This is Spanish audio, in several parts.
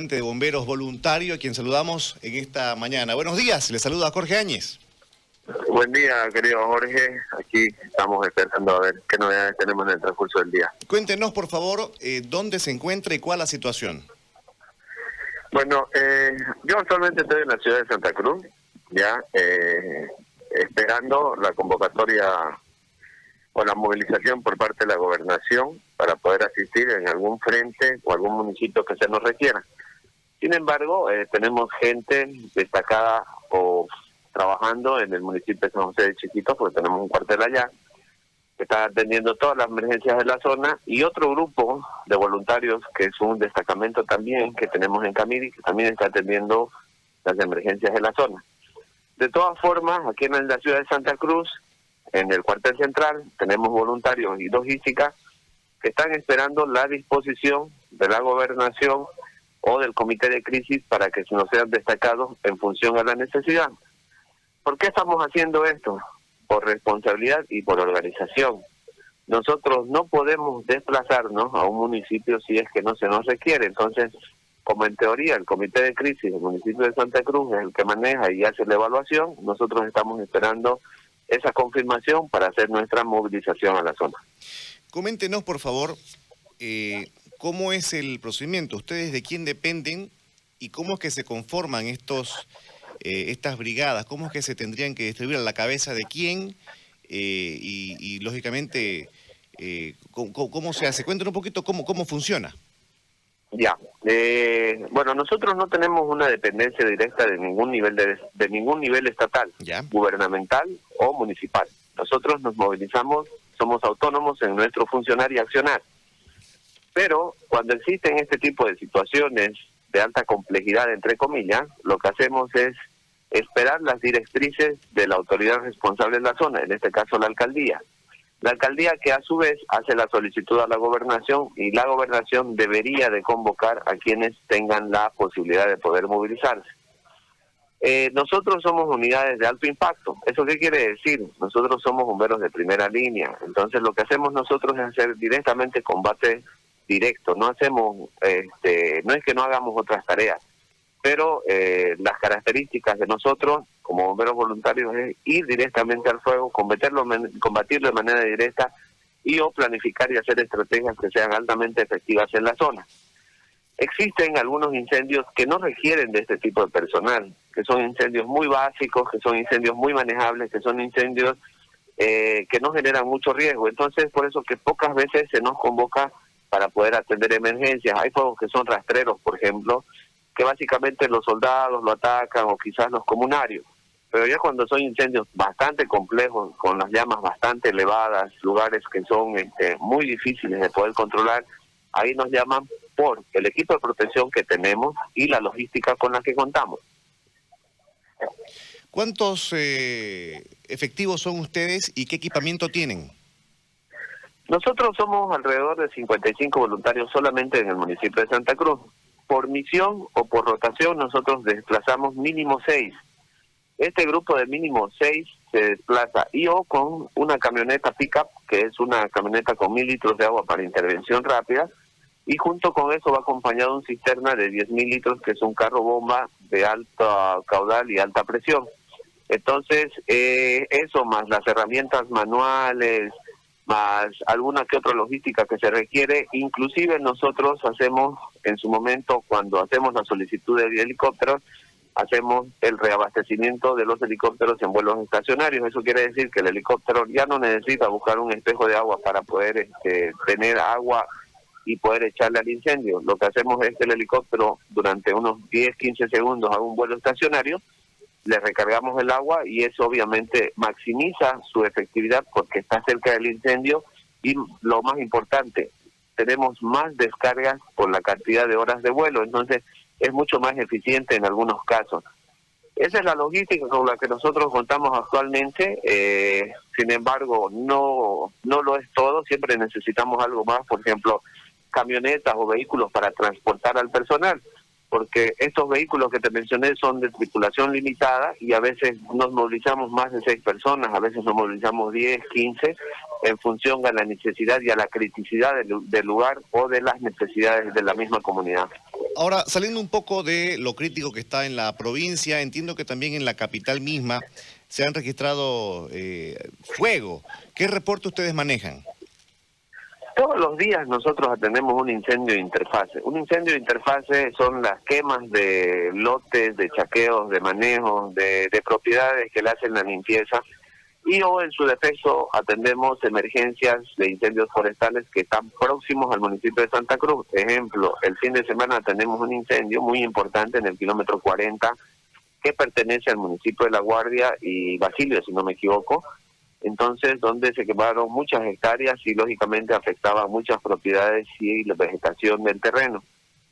De bomberos voluntario, a quien saludamos en esta mañana. Buenos días, le saluda Jorge Áñez. Buen día, querido Jorge. Aquí estamos esperando a ver qué novedades tenemos en el transcurso del día. Cuéntenos, por favor, dónde se encuentra y cuál la situación. Bueno, yo actualmente estoy en la ciudad de Santa Cruz, ya esperando la convocatoria o la movilización por parte de la gobernación para poder asistir en algún frente o algún municipio que se nos requiera. Sin embargo, tenemos gente destacada o trabajando en el municipio de San José de Chiquito, porque tenemos un cuartel allá, que está atendiendo todas las emergencias de la zona, y otro grupo de voluntarios, que es un destacamento también que tenemos en Camiri, que también está atendiendo las emergencias de la zona. De todas formas, aquí en la ciudad de Santa Cruz, en el cuartel central, tenemos voluntarios y logística que están esperando la disposición de la gobernación o del comité de crisis para que nos sean destacados en función a la necesidad. ¿Por qué estamos haciendo esto? Por responsabilidad y por organización. Nosotros no podemos desplazarnos a un municipio si es que no se nos requiere. Entonces, como en teoría el comité de crisis del municipio de Santa Cruz es el que maneja y hace la evaluación, nosotros estamos esperando esa confirmación para hacer nuestra movilización a la zona. Coméntenos, por favor, ¿cómo es el procedimiento? ¿Ustedes de quién dependen y cómo es que se conforman estas brigadas? ¿Cómo es que se tendrían que distribuir, a la cabeza de quién? Y lógicamente, ¿cómo se hace? Cuéntenos un poquito cómo funciona. Ya, bueno, nosotros no tenemos una dependencia directa de ningún nivel de ningún nivel estatal, ¿Ya? Gubernamental o municipal. Nosotros nos movilizamos, somos autónomos en nuestro funcionar y accionar. Pero cuando existen este tipo de situaciones de alta complejidad, entre comillas, lo que hacemos es esperar las directrices de la autoridad responsable en la zona, en este caso la alcaldía. La alcaldía, que a su vez hace la solicitud a la gobernación, y la gobernación debería de convocar a quienes tengan la posibilidad de poder movilizarse. Nosotros somos unidades de alto impacto. ¿Eso qué quiere decir? Nosotros somos bomberos de primera línea. Entonces lo que hacemos nosotros es hacer directamente combate directo. No hacemos, no es que no hagamos otras tareas, pero las características de nosotros como bomberos voluntarios es ir directamente al fuego, combatirlo de manera directa y o planificar y hacer estrategias que sean altamente efectivas en la zona. Existen algunos incendios que no requieren de este tipo de personal, que son incendios muy básicos, que son incendios muy manejables, que son incendios que no generan mucho riesgo. Entonces, por eso que pocas veces se nos convoca para poder atender emergencias. Hay fuegos que son rastreros, por ejemplo, que básicamente los soldados lo atacan o quizás los comunarios. Pero ya cuando son incendios bastante complejos, con las llamas bastante elevadas, lugares que son muy difíciles de poder controlar, ahí nos llaman por el equipo de protección que tenemos y la logística con la que contamos. ¿Cuántos efectivos son ustedes y qué equipamiento tienen? Nosotros somos alrededor de 55 voluntarios solamente en el municipio de Santa Cruz. Por misión o por rotación nosotros desplazamos mínimo 6. Este grupo de mínimo 6 se desplaza y o con una camioneta pick-up, que es una camioneta con 1000 litros de agua para intervención rápida, y junto con eso va acompañado un cisterna de 10.000 litros, que es un carro bomba de alta caudal y alta presión. Entonces, eso más las herramientas manuales, más alguna que otra logística que se requiere. Inclusive nosotros hacemos, en su momento, cuando hacemos la solicitud de helicópteros, hacemos el reabastecimiento de los helicópteros en vuelos estacionarios. Eso quiere decir que el helicóptero ya no necesita buscar un espejo de agua para poder tener agua y poder echarle al incendio. Lo que hacemos es que el helicóptero durante unos 10-15 segundos haga un vuelo estacionario, le recargamos el agua y eso obviamente maximiza su efectividad porque está cerca del incendio, y lo más importante, tenemos más descargas por la cantidad de horas de vuelo, entonces es mucho más eficiente en algunos casos. Esa es la logística con la que nosotros contamos actualmente. Sin embargo, no lo es todo, siempre necesitamos algo más, por ejemplo, camionetas o vehículos para transportar al personal, porque estos vehículos que te mencioné son de tripulación limitada y a veces nos movilizamos más de 6 personas, a veces nos movilizamos 10, 15, en función a la necesidad y a la criticidad del lugar o de las necesidades de la misma comunidad. Ahora, saliendo un poco de lo crítico que está en la provincia, entiendo que también en la capital misma se han registrado fuego. ¿Qué reporte ustedes manejan? Todos los días nosotros atendemos un incendio de interfase. Un incendio de interfase son las quemas de lotes, de chaqueos, de manejos, de propiedades que le hacen la limpieza. Y o en su defecto atendemos emergencias de incendios forestales que están próximos al municipio de Santa Cruz. Ejemplo, el fin de semana tenemos un incendio muy importante en el kilómetro 40 que pertenece al municipio de La Guardia y Basilio, si no me equivoco. Entonces, donde se quemaron muchas hectáreas y lógicamente afectaba muchas propiedades y la vegetación del terreno.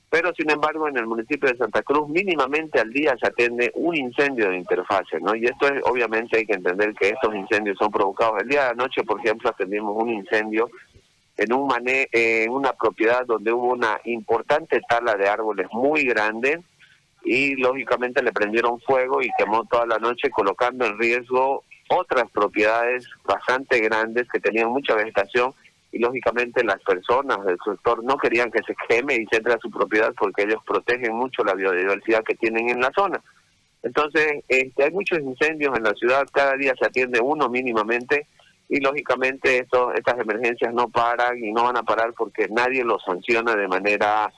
Pero, sin embargo, en el municipio de Santa Cruz, mínimamente al día se atiende un incendio de interfase, ¿no? Y esto es, obviamente, hay que entender que estos incendios son provocados. El día de anoche, por ejemplo, atendimos un incendio en una propiedad donde hubo una importante tala de árboles muy grande y, lógicamente, le prendieron fuego y quemó toda la noche, colocando en riesgo otras propiedades bastante grandes que tenían mucha vegetación. Y lógicamente las personas del sector no querían que se queme y se entre a su propiedad porque ellos protegen mucho la biodiversidad que tienen en la zona. Entonces, hay muchos incendios en la ciudad, cada día se atiende uno mínimamente y lógicamente estas emergencias no paran y no van a parar porque nadie los sanciona de manera...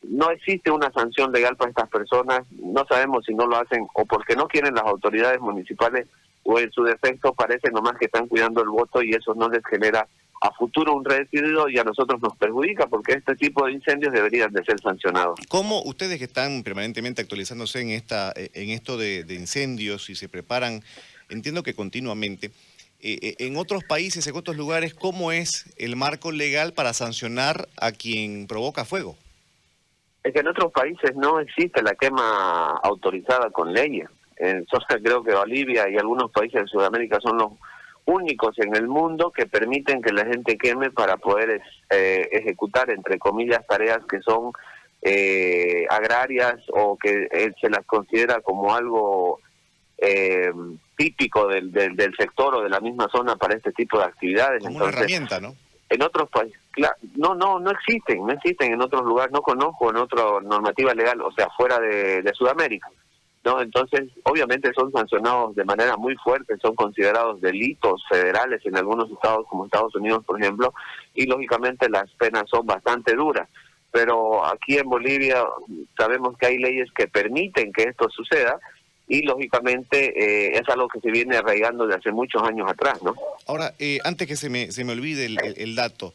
No existe una sanción legal para estas personas, no sabemos si no lo hacen o porque no quieren las autoridades municipales o en su defecto parece nomás que están cuidando el voto y eso no les genera a futuro un residuo y a nosotros nos perjudica porque este tipo de incendios deberían de ser sancionados. ¿Cómo ustedes que están permanentemente actualizándose en esto de incendios y se preparan, entiendo que continuamente, en otros países, en otros lugares, cómo es el marco legal para sancionar a quien provoca fuego? Es que en otros países no existe la quema autorizada con leyes. Creo que Bolivia y algunos países de Sudamérica son los únicos en el mundo que permiten que la gente queme para poder ejecutar, entre comillas, tareas que son agrarias o que se las considera como algo típico del sector o de la misma zona para este tipo de actividades. Como Entonces, una herramienta, ¿no? En otros países, no existen en otros lugares, no conozco en otra normativa legal, o sea, fuera de Sudamérica. ¿No? Entonces, obviamente son sancionados de manera muy fuerte, son considerados delitos federales en algunos estados, como Estados Unidos, por ejemplo, y lógicamente las penas son bastante duras. Pero aquí en Bolivia sabemos que hay leyes que permiten que esto suceda y lógicamente es algo que se viene arraigando de hace muchos años atrás, ¿no? Ahora, antes que se me olvide el dato,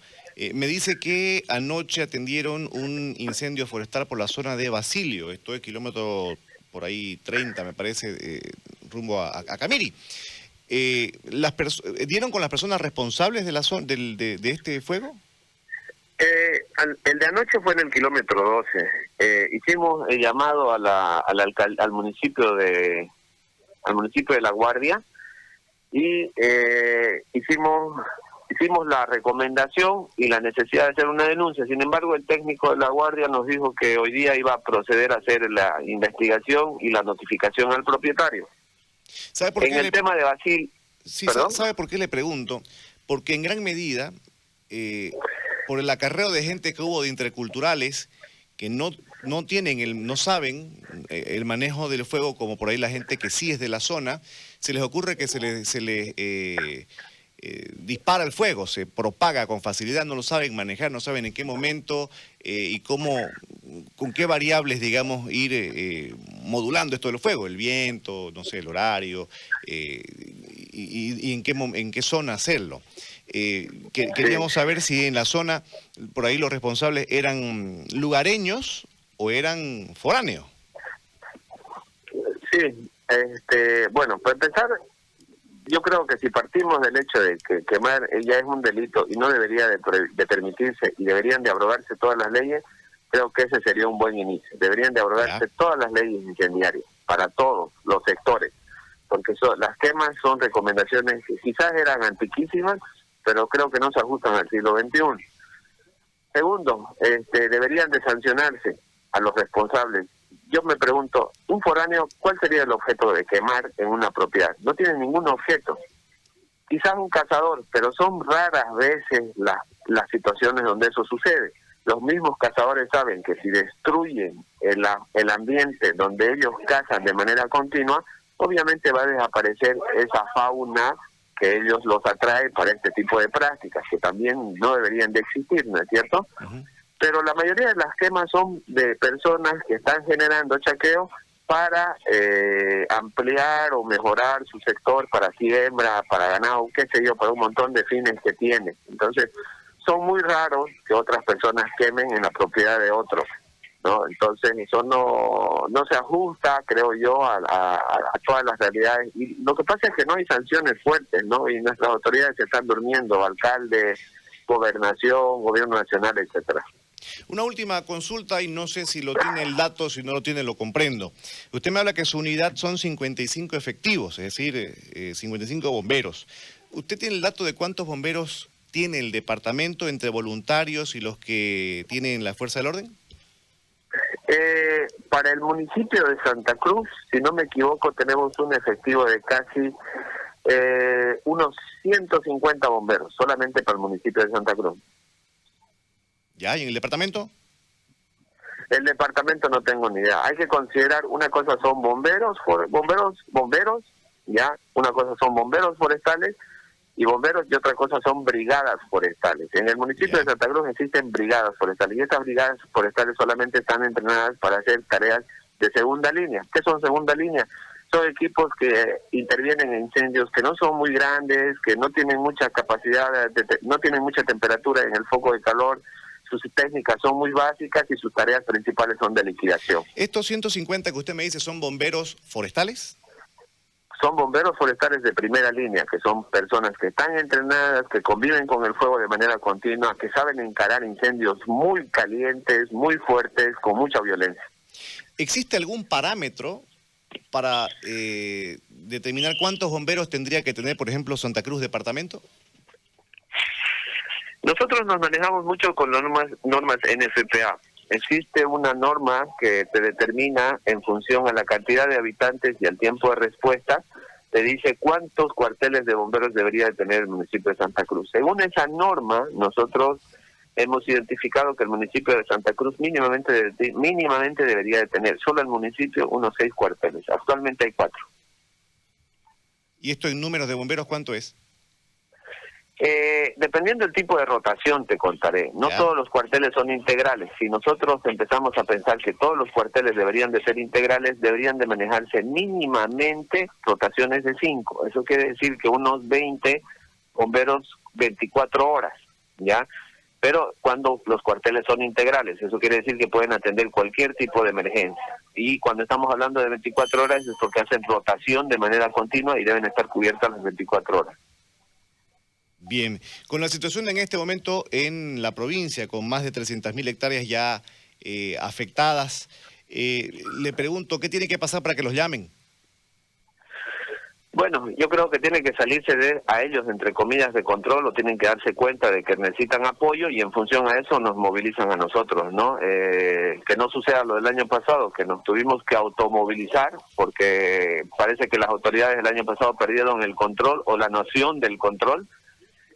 me dice que anoche atendieron un incendio forestal por la zona de Basilio, esto es kilómetro por ahí 30, me parece, rumbo a Camiri. ¿Dieron con las personas responsables de de este fuego? El de anoche fue en el kilómetro 12. Hicimos el llamado al municipio de La Guardia y hicimos la recomendación y la necesidad de hacer una denuncia. Sin embargo, el técnico de La Guardia nos dijo que hoy día iba a proceder a hacer la investigación y la notificación al propietario. ¿Sabe por qué el tema de Basil... Sí, ¿Perdón? ¿sabe por qué le pregunto? Porque en gran medida, por el acarreo de gente que hubo de interculturales que no saben el manejo del fuego, como por ahí la gente que sí es de la zona, se les ocurre que se les dispara el fuego, se propaga con facilidad, no lo saben manejar, no saben en qué momento y con qué variables, digamos, ir modulando esto del fuego, el viento, no sé, el horario, y en qué zona hacerlo. Queríamos saber si en la zona, por ahí los responsables eran lugareños o eran foráneos. Sí, bueno, para empezar, yo creo que si partimos del hecho de que quemar ya es un delito y no debería de permitirse y deberían de abrogarse todas las leyes, creo que ese sería un buen inicio. Deberían de abrogarse todas las leyes incendiarias para todos los sectores, porque las quemas son recomendaciones que quizás eran antiquísimas, pero creo que no se ajustan al siglo XXI. Segundo, deberían de sancionarse a los responsables. Yo me pregunto, un foráneo, ¿cuál sería el objeto de quemar en una propiedad? No tiene ningún objeto. Quizás un cazador, pero son raras veces las situaciones donde eso sucede. los mismos cazadores saben que si destruyen el ambiente donde ellos cazan de manera continua, obviamente va a desaparecer esa fauna que ellos los atrae para este tipo de prácticas, que también no deberían de existir, ¿no es cierto? Pero la mayoría de las quemas son de personas que están generando chaqueo para ampliar o mejorar su sector para siembra, para ganado, qué sé yo, para un montón de fines que tiene. Entonces, son muy raros que otras personas quemen en la propiedad de otros, ¿no? Entonces, eso no se ajusta, creo yo, a todas las realidades. Y lo que pasa es que no hay sanciones fuertes, ¿no? Y nuestras autoridades se están durmiendo, alcaldes, gobernación, gobierno nacional, etcétera. Una última consulta, y no sé si lo tiene el dato, si no lo tiene lo comprendo. Usted me habla que su unidad son 55 efectivos, es decir, 55 bomberos. ¿Usted tiene el dato de cuántos bomberos tiene el departamento entre voluntarios y los que tienen la fuerza del orden? Para el municipio de Santa Cruz, si no me equivoco, tenemos un efectivo de casi unos 150 bomberos, solamente para el municipio de Santa Cruz. ¿Ya? ¿Y en el departamento? El departamento no tengo ni idea. Hay que considerar, una cosa son bomberos, ya, una cosa son bomberos forestales y bomberos, y otra cosa son brigadas forestales. En el municipio de Santa Cruz existen brigadas forestales, y estas brigadas forestales solamente están entrenadas para hacer tareas de segunda línea. ¿Qué son segunda línea? Son equipos que intervienen en incendios que no son muy grandes, que no tienen mucha capacidad, no tienen mucha temperatura en el foco de calor. Sus técnicas son muy básicas y sus tareas principales son de liquidación. ¿Estos 150 que usted me dice son bomberos forestales? Son bomberos forestales de primera línea, que son personas que están entrenadas, que conviven con el fuego de manera continua, que saben encarar incendios muy calientes, muy fuertes, con mucha violencia. ¿Existe algún parámetro para determinar cuántos bomberos tendría que tener, por ejemplo, Santa Cruz departamento? Nosotros nos manejamos mucho con normas NFPA. Existe una norma que te determina en función a la cantidad de habitantes y al tiempo de respuesta, te dice cuántos cuarteles de bomberos debería de tener el municipio de Santa Cruz. Según esa norma, nosotros hemos identificado que el municipio de Santa Cruz mínimamente debería de tener, solo el municipio, unos 6 cuarteles. Actualmente hay 4. ¿Y esto en números de bomberos cuánto es? Dependiendo del tipo de rotación te contaré. No todos los cuarteles son integrales. Si nosotros empezamos a pensar que todos los cuarteles deberían de ser integrales, deberían de manejarse mínimamente rotaciones de 5. Eso quiere decir que unos 20 bomberos 24 horas, ¿ya? Pero cuando los cuarteles son integrales, eso quiere decir que pueden atender cualquier tipo de emergencia. Y cuando estamos hablando de 24 horas es porque hacen rotación de manera continua y deben estar cubiertas las 24 horas. Bien, con la situación en este momento en la provincia, con más de 300.000 hectáreas ya afectadas, le pregunto, ¿qué tiene que pasar para que los llamen? Bueno, yo creo que tiene que salirse a ellos, entre comillas, de control, o tienen que darse cuenta de que necesitan apoyo y en función a eso nos movilizan a nosotros, ¿no? Que no suceda lo del año pasado, que nos tuvimos que automovilizar porque parece que las autoridades del año pasado perdieron el control o la noción del control,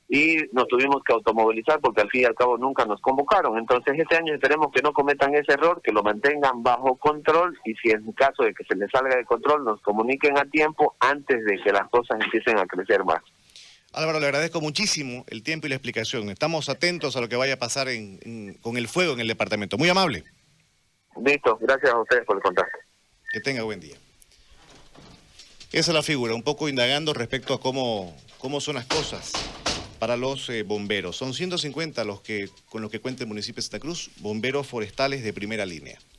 y nos tuvimos que automovilizar porque al fin y al cabo nunca nos convocaron. Entonces este año esperemos que no cometan ese error, que lo mantengan bajo control y si en caso de que se les salga de control nos comuniquen a tiempo antes de que las cosas empiecen a crecer más. Álvaro, le agradezco muchísimo el tiempo y la explicación. Estamos atentos a lo que vaya a pasar con el fuego en el departamento. Muy amable. Listo, gracias a ustedes por el contacto. Que tenga buen día. Esa es la figura, un poco indagando respecto a cómo son las cosas para los bomberos. Son 150 con los que cuenta el municipio de Santa Cruz, bomberos forestales de primera línea.